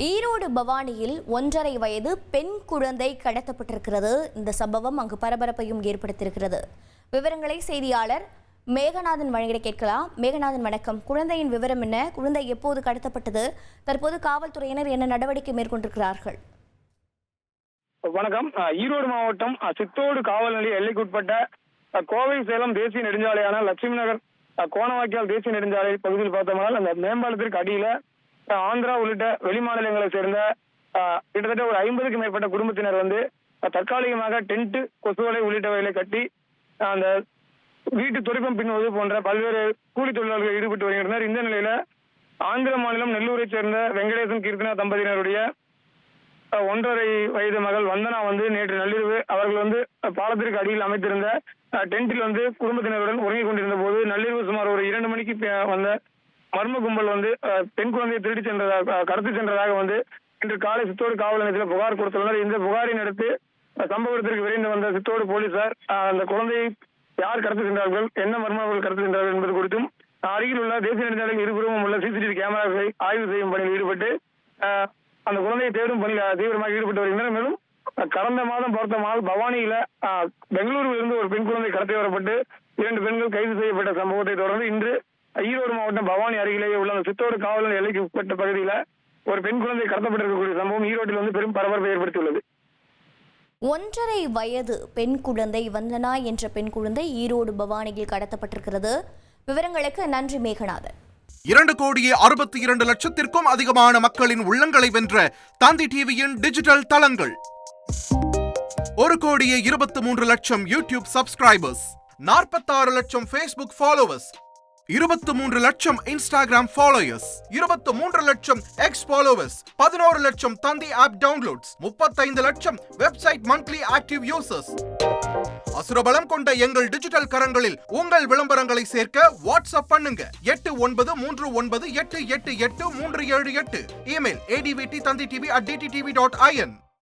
ஈரோடு பவானியில் 1.5 வயது பெண் குழந்தை கடத்தப்பட்டிருக்கிறது. இந்த சம்பவம் அங்கு பரபரப்பையும் ஏற்படுத்தியிருக்கிறது. விவரங்களை செய்தியாளர் மேகநாதன் வழங்கிட கேட்கலாம். மேகநாதன் வணக்கம். குழந்தையின் விவரம் என்ன? குழந்தை எப்போது கடத்தப்பட்டது? தற்போது காவல்துறையினர் என்ன நடவடிக்கை மேற்கொண்டிருக்கிறார்கள்? வணக்கம். ஈரோடு மாவட்டம் சித்தோடு காவல் நிலைய எல்லைக்குட்பட்ட கோவை சேலம் தேசிய நெடுஞ்சாலையான லட்சுமி நகர் கோணவாக்கியால் தேசிய நெடுஞ்சாலை பகுதியில் பார்த்தோம்னால் அந்த மேம்பாலத்திற்கு அடியில ஆந்திரா உள்ளிட்ட வெளிமாநிலங்களை சேர்ந்த கிட்டத்தட்ட ஒரு 50க்கும் மேற்பட்ட குடும்பத்தினர் வந்து தற்காலிகமாக டென்ட், கொசுவலை உள்ளிட்டவைகளை கட்டி அந்த வீட்டு துடைப்பம் பின்னுவது போன்ற பல்வேறு கூலி தொழிலாளர்கள் ஈடுபட்டு வருகின்றனர். இந்த நிலையில ஆந்திர மாநிலம் நெல்லூரை சேர்ந்த வெங்கடேசன் கீர்த்தனா தம்பதியினருடைய 1.5 வயது மகள் வந்தனா வந்து நேற்று நள்ளிரவு அவர்கள் வந்து பாலத்திற்கு அடியில் அமைத்திருந்த டென்ட்டில் வந்து குடும்பத்தினருடன் உறங்கிக் கொண்டிருந்த போது நள்ளிரவு சுமார் ஒரு 2 மணிக்கு வந்த மர்ம கும்பல் வந்து பெண் குழந்தையை திருடி சென்றதாக கடத்தி சென்றதாக வந்து இன்று காலை சித்தோடு காவல் நிலையத்தில் புகார் கொடுத்துள்ளனர். இந்த புகாரின் அடுத்து சம்பவ இடத்திற்கு விரைந்து வந்த சித்தோடு போலீசார் அந்த குழந்தையை யார் கடத்தி சென்றார்கள், என்ன மர்மங்கள் கடத்தி சென்றார்கள் என்பது குறித்தும் அருகில் உள்ள தேசிய நெடுஞ்சாலையில் இருபுறமும் உள்ள சிசிடிவி கேமராக்களை ஆய்வு செய்யும் பணியில் ஈடுபட்டு அந்த குழந்தையை தேடும் பணியில் தீவிரமாக ஈடுபட்டு வருகின்றனர். மேலும் கடந்த மாதம் பார்த்தோமால் பவானியில பெங்களூருவில் இருந்து ஒரு பெண் குழந்தை கடத்தி வரப்பட்டு 2 பெண்கள் கைது செய்யப்பட்ட சம்பவத்தை தொடர்ந்து இன்று ஈரோடு மாவட்டம் பவானி அருகிலேயே உள்ள சித்தோடு காவல் எல்லைக்கு உட்பட்ட பகுதியில ஒரு பெண் குழந்தை கடத்தப்பட்டிருக்கக்கூடிய சம்பவம் ஈரோட்டில் வந்து பெரும் பரபரப்பை ஏற்படுத்தியுள்ளது. 1.5 வயது பெண் குழந்தை வந்தனா என்ற பெண் குழந்தை ஈரோடு பவானியில் கடத்தப்பட்டிருக்கிறது. விவரங்களுக்கு நன்றி மேகநாதன். 2,62,00,000 அதிகமான மக்களின் உள்ளங்களை வென்ற தந்தி டிவியின் டிஜிட்டல் தளங்கள். 1,23,00,000 யூடியூப் சப்ஸ்கிரைபர்ஸ், 46 லட்சம் ஃபேஸ்புக் ஃபாலோவர்ஸ், 23 லட்சம் இன்ஸ்டாகிராம் ஃபாலோயர்ஸ், 23 லட்சம் எக்ஸ் ஃபாலோவர்ஸ், 11 லட்சம் தந்தி ஆப் டவுன்லோட்ஸ், 35 லட்சம் வெப்சைட் மந்த்லி ஆக்டிவ் யூசர்ஸ். அசுரபலம் கொண்ட எங்கள் டிஜிட்டல் கரங்களில் உங்கள் விளம்பரங்களை சேர்க்க வாட்ஸ்அப் பண்ணுங்க. 8939888378. Email advttanditv@dttv.in.